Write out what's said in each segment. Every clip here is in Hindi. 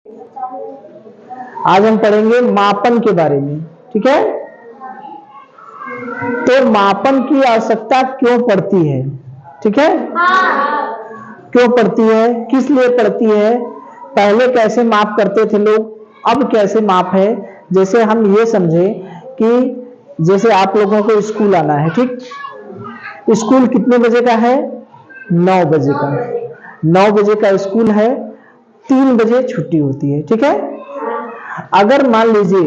आज हम पढ़ेंगे मापन के बारे में। ठीक है, तो मापन की आवश्यकता क्यों पड़ती है? ठीक है, क्यों पड़ती है, किस लिए पड़ती है, पहले कैसे माप करते थे लोग, अब कैसे माप है। जैसे हम ये समझे कि जैसे आप लोगों को स्कूल आना है, ठीक, स्कूल कितने बजे का है? 9 बजे का। 9 बजे का स्कूल है, 3 बजे छुट्टी होती है। ठीक है, अगर मान लीजिए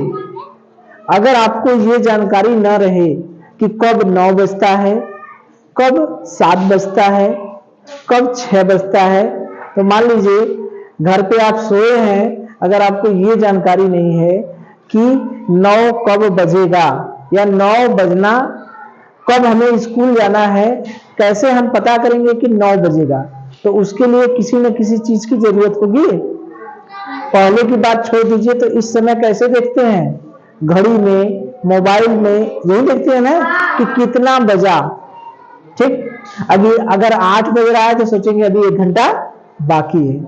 अगर आपको ये जानकारी न रहे कि कब 9 बजता है, कब 7 बजता है, कब 6 बजता है, तो मान लीजिए घर पे आप सोए हैं, अगर आपको ये जानकारी नहीं है कि 9 कब बजेगा या 9 बजना कब हमें स्कूल जाना है, कैसे हम पता करेंगे कि 9 बजेगा? तो उसके लिए किसी न किसी चीज की जरूरत होगी। पहले की बात छोड़ दीजिए, तो इस समय कैसे देखते हैं? घड़ी में, मोबाइल में, यही देखते हैं ना कि कितना बजा। ठीक, अभी अगर 8 बज रहा है तो सोचेंगे अभी 1 घंटा बाकी है,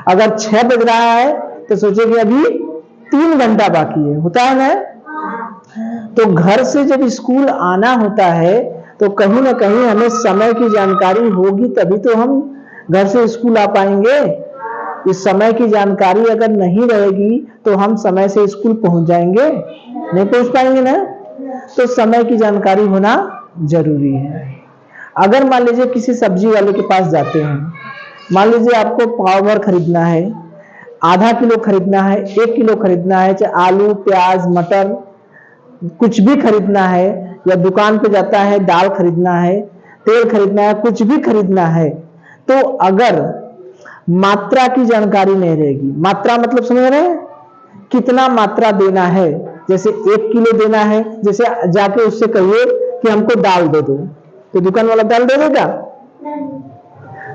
अगर 6 बज रहा है तो सोचेंगे अभी 3 घंटा बाकी है। होता है ना? तो घर से जब स्कूल आना होता है तो कहीं ना कहीं हमें समय की जानकारी होगी, तभी तो हम घर से स्कूल आ पाएंगे। इस समय की जानकारी अगर नहीं रहेगी तो हम समय से स्कूल पहुंच जाएंगे? नहीं पहुंच पाएंगे ना। तो समय की जानकारी होना जरूरी है। अगर मान लीजिए किसी सब्जी वाले के पास जाते हैं, मान लीजिए आपको पाव भर खरीदना है, आधा किलो खरीदना है, 1 किलो खरीदना है, चाहे आलू, प्याज, मटर कुछ भी खरीदना है, या दुकान पे जाता है दाल खरीदना है, तेल खरीदना है, कुछ भी खरीदना है, तो अगर मात्रा की जानकारी नहीं रहेगी, मात्रा मतलब समझ रहे हैं, कितना मात्रा देना है, जैसे 1 किलो देना है, जैसे जाके उससे कहिए कि हमको दाल दे दो, तो दुकान वाला दाल दे देगा?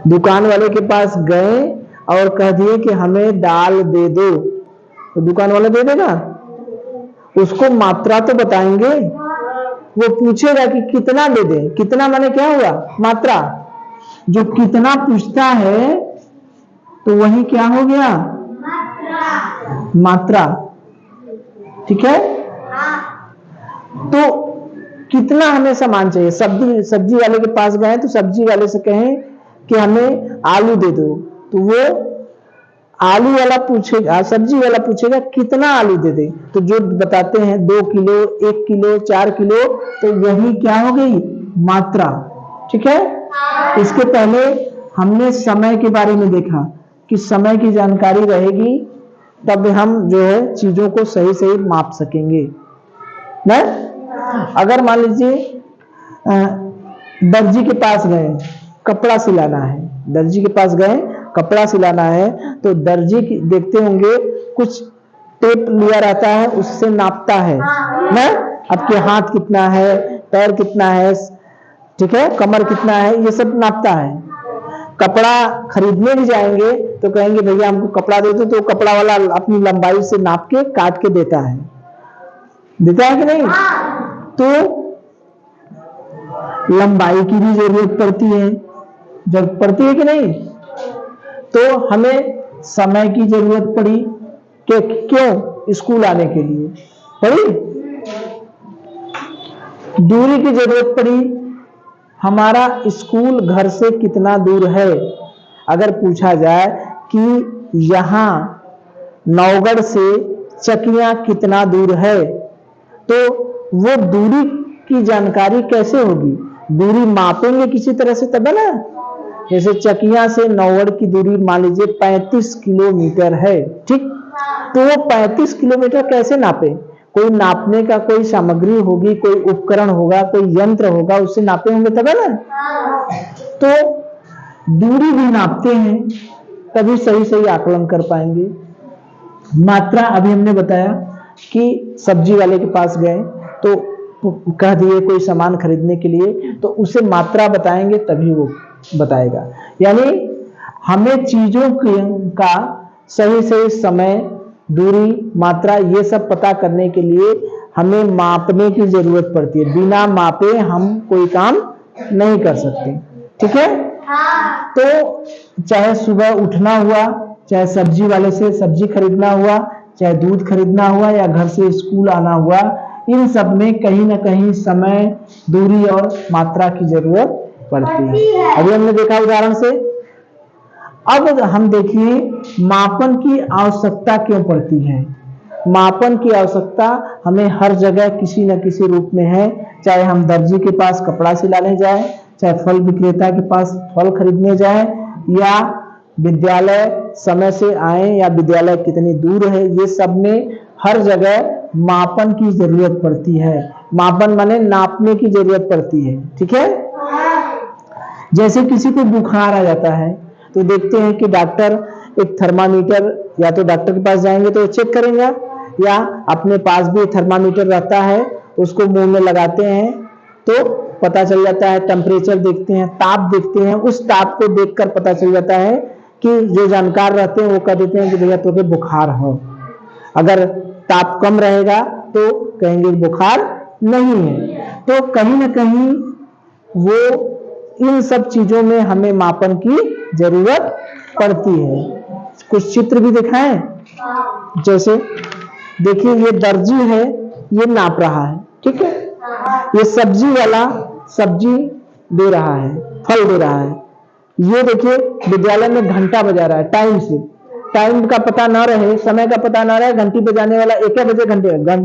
दुकान वाले के पास गए और कह दिए कि हमें दाल दे दो, तो दुकान वाला दे देगा? उसको मात्रा तो बताएंगे। वो पूछेगा कि कितना दे दे, कितना माने क्या हुआ? मात्रा। जो कितना पूछता है तो वही क्या हो गया? मात्रा। ठीक है, तो कितना हमें सामान चाहिए, सब्जी वाले के पास गए तो सब्जी वाले से कहें कि हमें आलू दे दो, तो वो आलू वाला पूछेगा, सब्जी वाला पूछेगा कितना आलू दे दे, तो जो बताते हैं 2 किलो, 1 किलो, 4 किलो, तो वही क्या हो गई? मात्रा। ठीक है, इसके पहले हमने समय के बारे में देखा कि समय की जानकारी रहेगी तब हम जो है चीजों को सही सही माप सकेंगे ना। अगर मान लीजिए दर्जी के पास गए, कपड़ा सिलाना है, दर्जी के पास गए कपड़ा सिलाना है, तो दर्जी देखते होंगे कुछ टेप लिया रहता है, उससे नापता है ना, आपके हाथ कितना है, पैर कितना है, ठीक है, कमर कितना है, ये सब नापता है। कपड़ा खरीदने भी जाएंगे तो कहेंगे भैया हमको कपड़ा दे दो, तो कपड़ा वाला अपनी लंबाई से नाप के काट के देता है कि नहीं? तो लंबाई की भी जरूरत पड़ती है, जरूरत पड़ती है कि नहीं? तो हमें समय की जरूरत पड़ी कि क्यों? स्कूल आने के लिए पड़ी। दूरी की जरूरत पड़ी, हमारा स्कूल घर से कितना दूर है। अगर पूछा जाए कि यहां नौगढ़ से चकिया कितना दूर है, तो वो दूरी की जानकारी कैसे होगी? दूरी मापेंगे किसी तरह से तब ना। जैसे चकिया से नौगढ़ की दूरी मान लीजिए 35 किलोमीटर है, ठीक, तो वो 35 किलोमीटर कैसे नापे? कोई नापने का कोई सामग्री होगी, कोई उपकरण होगा, कोई यंत्र होगा, उससे नापे होंगे तब ना। तो दूरी भी नापते हैं तभी सही सही आकलन कर पाएंगे। मात्रा अभी हमने बताया कि सब्जी वाले के पास गए तो कह दिए कोई सामान खरीदने के लिए, तो उसे मात्रा बताएंगे तभी वो बताएगा। यानी हमें चीजों का सही सही समय, दूरी, मात्रा ये सब पता करने के लिए हमें मापने की जरूरत पड़ती है। बिना मापे हम कोई काम नहीं कर सकते। ठीक है, तो चाहे सुबह उठना हुआ, चाहे सब्जी वाले से सब्जी खरीदना हुआ, चाहे दूध खरीदना हुआ, या घर से स्कूल आना हुआ, इन सब में कहीं ना कहीं समय, दूरी और मात्रा की जरूरत पड़ती है। अभी हमने देखा उदाहरण से। अब हम देखिए मापन की आवश्यकता क्यों पड़ती है। मापन की आवश्यकता हमें हर जगह किसी न किसी रूप में है, चाहे हम दर्जी के पास कपड़ा सिलाने जाए, चाहे फल विक्रेता के पास फल खरीदने जाए, या विद्यालय समय से आए, या विद्यालय कितनी दूर है, ये सब में हर जगह मापन की जरूरत पड़ती है। मापन माने नापने की जरूरत पड़ती है, ठीक है। जैसे किसी को बुखार आ जाता है तो देखते हैं कि डॉक्टर एक थर्मामीटर, या तो डॉक्टर के पास जाएंगे तो चेक करेंगे, या अपने पास भी थर्मामीटर रहता है, उसको मुंह में लगाते हैं तो पता चल जाता है, टेम्परेचर देखते हैं, ताप देखते हैं, उस ताप को देखकर पता चल जाता है कि जो जानकार रहते हैं वो कह देते हैं कि भैया तुम्हें बुखार हो। अगर ताप कम रहेगा तो कहेंगे बुखार नहीं है। तो कहीं ना कहीं वो इन सब चीजों में हमें मापन की जरूरत पड़ती है। कुछ चित्र भी दिखाएं। जैसे देखिए ये दर्जी है, ये नाप रहा है, ठीक है। ये सब्जी वाला सब्जी दे रहा है, फल दे रहा है। ये देखिए विद्यालय में घंटा बजा रहा है, टाइम से, टाइम का पता ना रहे, समय का पता ना रहे, घंटी बजाने वाला 1 बजे घंटे,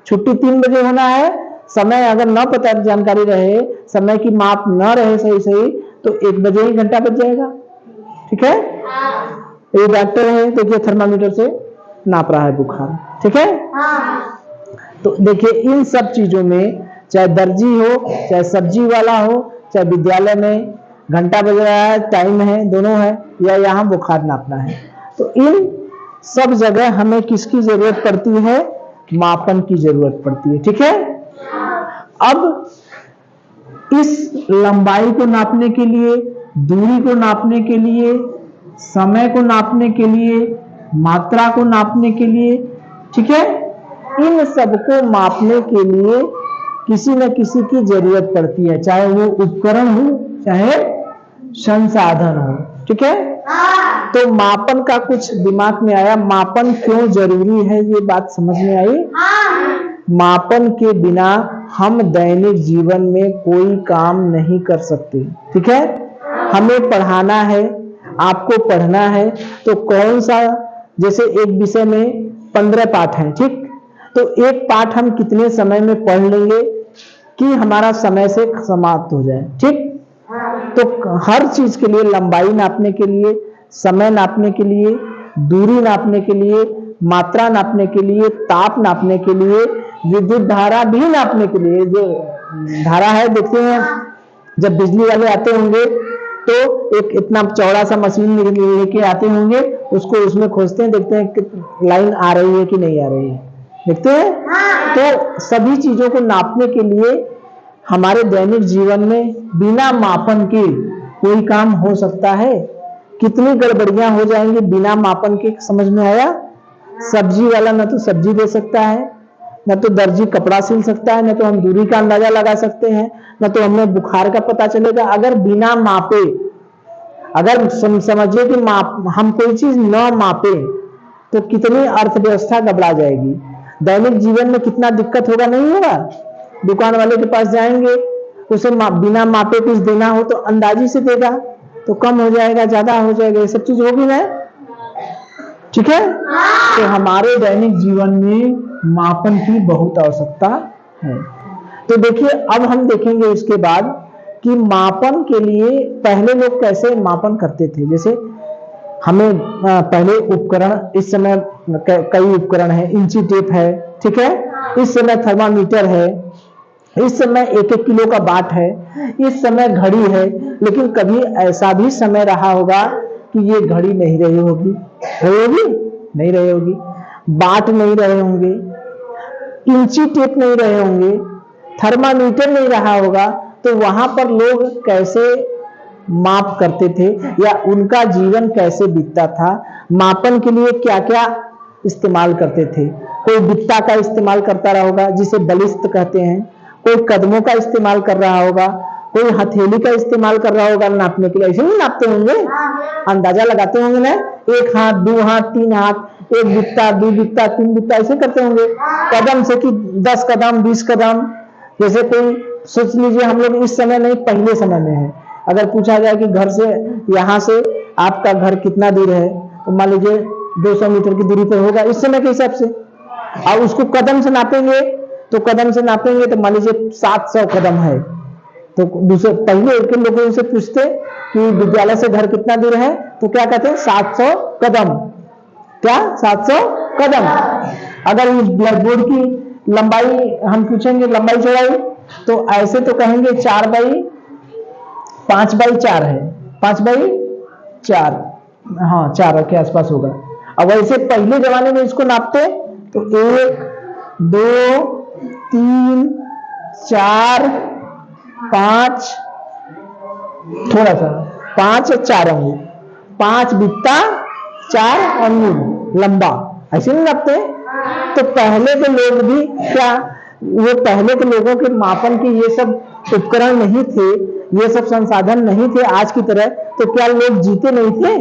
छुट्टी 3 बजे होना है, समय अगर ना पता जानकारी रहे, समय की माप ना रहे सही सही, तो 1 बजे ही घंटा बज जाएगा, ठीक है। ये डॉक्टर है, देखिए थर्मामीटर से नाप रहा है बुखार, ठीक है। तो देखिए इन सब चीजों में, चाहे दर्जी हो, चाहे सब्जी वाला हो, चाहे विद्यालय में घंटा बज रहा है, टाइम है, दोनों है, या यहाँ बुखार नापना है, तो इन सब जगह हमें किसकी जरूरत पड़ती है, मापन की जरूरत पड़ती है, ठीक है। अब इस लंबाई को नापने के लिए, दूरी को नापने के लिए, समय को नापने के लिए, मात्रा को नापने के लिए, ठीक है, इन सबको मापने के लिए किसी न किसी की जरूरत पड़ती है, चाहे वो उपकरण हो, चाहे संसाधन हो, ठीक है। तो मापन का कुछ दिमाग में आया, मापन क्यों जरूरी है, ये बात समझ में आई। मापन के बिना हम दैनिक जीवन में कोई काम नहीं कर सकते, ठीक है। हमें पढ़ाना है, आपको पढ़ना है, तो कौन सा, जैसे एक विषय में 15 पाठ हैं, ठीक, तो एक पाठ हम कितने समय में पढ़ लेंगे कि हमारा समय से समाप्त हो जाए, ठीक। तो हर चीज के लिए, लंबाई नापने के लिए, समय नापने के लिए, दूरी नापने के लिए, मात्रा नापने के लिए, ताप नापने के लिए, विद्युत धारा भी नापने के लिए, जो धारा है, देखते हैं जब बिजली वाले आते होंगे तो एक इतना चौड़ा सा मशीन लेके आते होंगे, उसको उसमें खोजते हैं, देखते हैं कि लाइन आ रही है कि नहीं आ रही है, देखते हैं। तो सभी चीजों को नापने के लिए हमारे दैनिक जीवन में बिना मापन के कोई काम हो सकता है? कितनी गड़बड़ियां हो जाएंगी बिना मापन के, समझ में आया। सब्जी वाला न तो सब्जी दे सकता है, न तो दर्जी कपड़ा सिल सकता है, न तो हम दूरी का अंदाजा लगा सकते हैं, न तो हमें बुखार का पता चलेगा। अगर बिना मापे, अगर समझिए कि हम कोई चीज न मापे तो कितनी अर्थव्यवस्था गड़बड़ा जाएगी, दैनिक जीवन में कितना दिक्कत होगा, नहीं होगा। दुकान वाले के पास जाएंगे, उसे बिना मापे कुछ देना हो तो अंदाजी से देगा, तो कम हो जाएगा, ज्यादा हो जाएगा, ये सब चीज होगी ना, ठीक है। तो हमारे दैनिक जीवन में मापन की बहुत आवश्यकता है। तो देखिए अब हम देखेंगे इसके बाद कि मापन के लिए पहले लोग कैसे मापन करते थे। जैसे हमें पहले उपकरण, इस समय कई उपकरण है, इंची टेप है, ठीक है, इस समय थर्मामीटर है, इस समय 1-1 किलो का बाट है, इस समय घड़ी है। लेकिन कभी ऐसा भी समय रहा होगा कि ये घड़ी नहीं रही होगी, नहीं रही होगी, बाट नहीं रहे होंगे, इंची टेप नहीं रहे होंगे, थर्मामीटर नहीं रहा होगा, तो वहां पर लोग कैसे माप करते थे या उनका जीवन कैसे बीतता था, मापन के लिए क्या क्या इस्तेमाल करते थे। कोई बित्ता का इस्तेमाल करता रहा होगा जिसे बलिष्ठ कहते हैं, कोई कदमों का इस्तेमाल कर रहा होगा, कोई हथेली का इस्तेमाल कर रहा होगा नापने के लिए। ऐसे ही नापते होंगे, अंदाजा लगाते होंगे ना एक हाथ, दो हाथ, तीन हाथ, एक बित्ता, दो बित्ता, तीन बित्ता, ऐसे करते होंगे। कदम से कि 10 कदम, 20 कदम। जैसे कोई सोच लीजिए, हम लोग इस समय नहीं, पहले समय में है, अगर पूछा जाए कि घर से, यहाँ से आपका घर कितना दूर है, तो मान लीजिए 200 मीटर की दूरी पर होगा इस समय के हिसाब से। और उसको कदम से नापेंगे, तो कदम से नापेंगे तो मान लीजिए 700 कदम है, तो दूसरे पहले के लोगों से पूछते कि विद्यालय से घर कितना दूर है, तो क्या कहते हैं, 700 कदम। क्या 700 कदम। अगर इस ब्लैक बोर्ड की लंबाई हम पूछेंगे, लंबाई चौड़ाई, तो ऐसे तो कहेंगे 5x4 है, 5x4, हाँ 4 के आसपास होगा। अब वैसे पहले जमाने में इसको नापते तो 1 2 3 4 5, थोड़ा सा 5 और 4 अंगुल, 5 बित्ता 4 अंगुल लंबा, ऐसे नहीं नापते। तो पहले के लोग भी क्या, वो पहले के लोगों के मापन के ये सब उपकरण नहीं थे, ये सब संसाधन नहीं थे आज की तरह, तो क्या लोग जीते नहीं थे?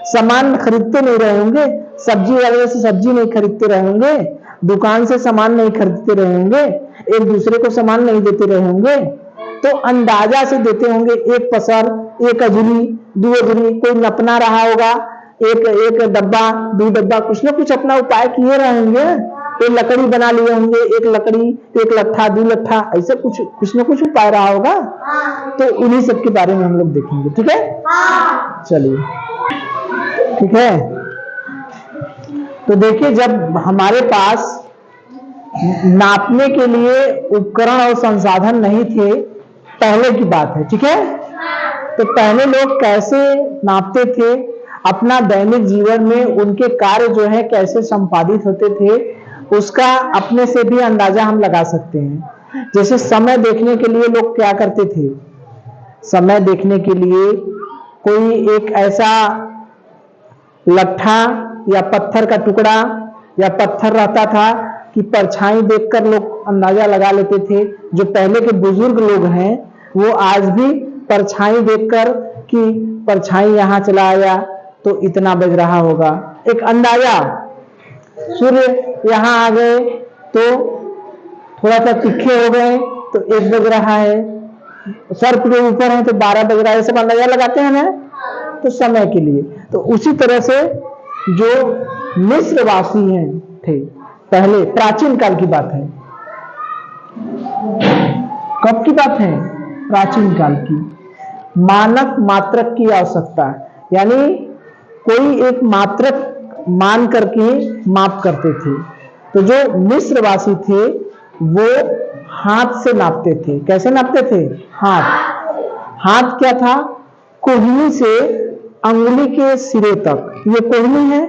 सामान खरीदते नहीं रहे होंगे, सब्जी वाले से सब्जी नहीं खरीदते रहे होंगे, दुकान से सामान नहीं खरीदते रहे होंगे, एक दूसरे को सामान नहीं देते रहे होंगे, तो अंदाजा से देते होंगे, एक पसर, एक अजूरी, 2 अजूरी, कोई नपना रहा होगा, एक डब्बा, 2 डब्बा, कुछ ना कुछ अपना उपाय किए रहे होंगे। एक लकड़ी बना लिए होंगे, एक लकड़ी, एक लट्ठा, 2 लट्ठा, ऐसे कुछ ना कुछ उपाय रहा होगा। तो उन्हीं सब के बारे में हम लोग देखेंगे, ठीक है। चलिए, ठीक है। तो देखिए, जब हमारे पास नापने के लिए उपकरण और संसाधन नहीं थे, पहले की बात है, ठीक है। तो पहले लोग कैसे नापते थे, अपना दैनिक जीवन में उनके कार्य जो है कैसे संपादित होते थे, उसका अपने से भी अंदाजा हम लगा सकते हैं। जैसे समय देखने के लिए लोग क्या करते थे, समय देखने के लिए कोई एक ऐसा लट्ठा या पत्थर का टुकड़ा या पत्थर रहता था कि परछाई देखकर लोग अंदाजा लगा लेते थे। जो पहले के बुजुर्ग लोग हैं, वो आज भी परछाई देखकर कि परछाई यहाँ चला आया तो इतना बज रहा होगा, एक अंदाजा। सूर्य यहाँ आ गए तो थोड़ा सा तीखे हो गए तो 1 बज रहा है, सर के ऊपर है तो 12 बज रहा है, सब अंदाजा लगाते हैं ना, तो समय के लिए। तो उसी तरह से जो मिस्रवासी हैं थे पहले, प्राचीन काल की बात है, कब की बात है, प्राचीन काल की। मानक मात्रक की आवश्यकता, यानी कोई एक मात्रक मान करके माप करते थे। तो जो मिस्रवासी थे वो हाथ से नापते थे। कैसे नापते थे, हाथ क्या था, कोहनी से अंगुली के सिरे तक, ये कोहनी है,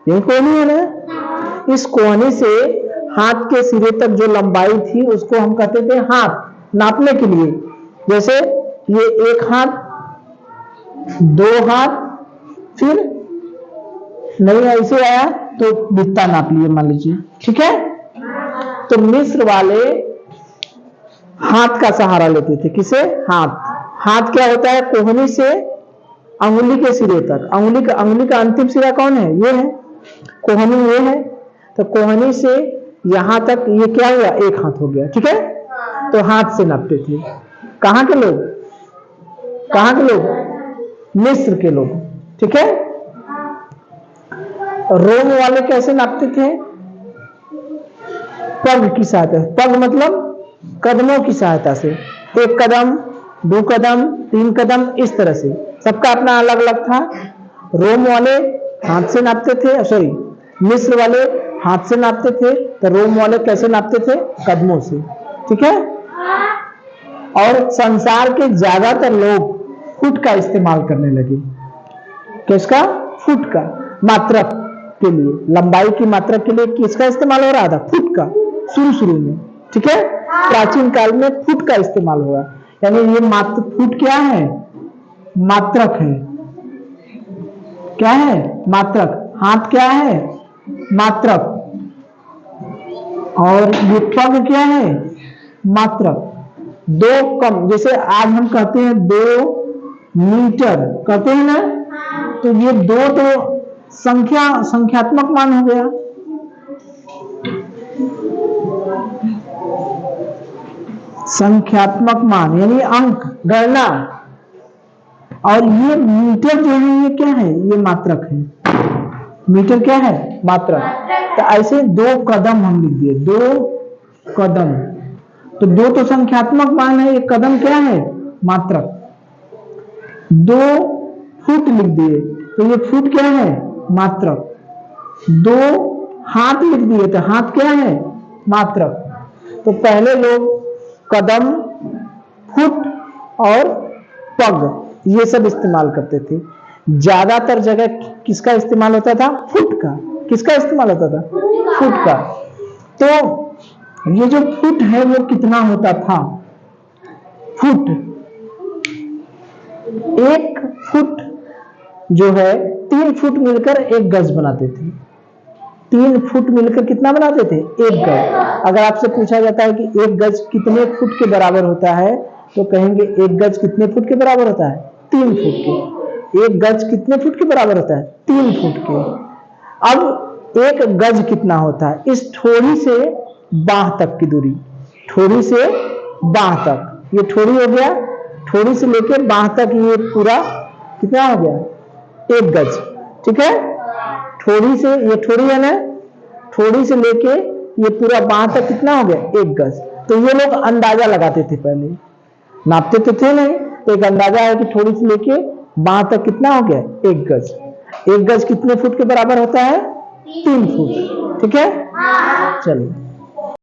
ये कोहनी है ना, इस कोहनी से हाथ के सिरे तक जो लंबाई थी उसको हम कहते थे हाथ, नापने के लिए। जैसे ये 1 हाथ, 2 हाथ, फिर नहीं ऐसे आया तो बित्ता नाप लिए मान लीजिए, ठीक है। तो मिस्र वाले हाथ का सहारा लेते थे। किसे, हाथ क्या होता है, कोहनी से अंगुली के सिरे तक। अंगुली का अंतिम सिरा कौन है, ये है, कोहनी ये है। तो कोहनी से यहां तक ये क्या हुआ, 1 हाथ हो गया, ठीक है। तो हाथ से नापते थे। कहां के लोग, मिस्र के लोग, ठीक है। रोम वाले कैसे नापते थे, पग की सहायता, पग मतलब कदमों की सहायता से, 1 कदम, 2 कदम, 3 कदम, इस तरह से। सबका अपना अलग अलग था। रोम वाले हाथ से नापते थे, सॉरी मिस्र वाले हाथ से नापते थे, तो रोम वाले कैसे नापते थे, कदमों से, ठीक है। और संसार के ज्यादातर लोग फुट का इस्तेमाल करने लगे। किसका, फुट का, मात्रक के लिए, लंबाई की मात्रक के लिए किसका इस्तेमाल हो रहा था, फुट का, शुरू में, ठीक है। प्राचीन काल में फुट का इस्तेमाल हुआ, यानी ये मात्र, फुट क्या है, मात्रक है। क्या है, मात्रक। हाथ क्या है, मात्रक। और ये पग क्या है, मात्रक। 2 कम, जैसे आज हम कहते हैं 2 मीटर, कहते हैं ना, तो ये दो तो संख्यात्मक मान हो गया। संख्यात्मक मान यानी अंक, गणना। और ये मीटर जो है ये क्या है? ये मात्रक है। मीटर क्या है? मात्रक। तो ऐसे दो कदम हम लिख दिए, दो कदम। तो दो तो संख्यात्मक मान है, एक कदम क्या है? मात्रक। दो फुट लिख दिए तो ये फुट क्या है? मात्रक। दो हाथ लिख दिए तो हाथ क्या है? मात्रक। तो पहले लोग कदम, फुट और पग ये सब इस्तेमाल करते थे। ज्यादातर जगह किसका इस्तेमाल होता था? फुट का। किसका इस्तेमाल होता था? फुट का। तो ये जो फुट है वो कितना होता था? फुट, एक फुट जो है 3 फुट मिलकर 1 गज बनाते थे। 3 फुट मिलकर कितना बनाते थे? 1 गज। अगर आपसे पूछा जाता है कि 1 गज कितने फुट के बराबर होता है, तो कहेंगे 1 गज कितने फुट के बराबर होता है? 3 फुट के। 1 गज कितने फुट के बराबर होता है? 3 फुट के। अब 1 गज कितना होता है? इस ठोड़ी से बाह तक की दूरी, ठोड़ी से बाह तक, ये ठोड़ी हो गया, ठोड़ी से लेके बाह तक ये पूरा कितना हो गया? 1 गज। ठीक है, ठोड़ी से, ये ठोड़ी है ना, ठोड़ी से लेके ये पूरा बाह तक कितना हो गया? 1 गज। तो ये लोग अंदाजा लगाते थे, पहले नापते तो थे नहीं, तो एक अंदाजा है कि ठोड़ी से लेके बाह तक कितना हो गया? 1 गज। 1 गज कितने फुट के बराबर होता है? 3 फुट। ठीक है, चलिए।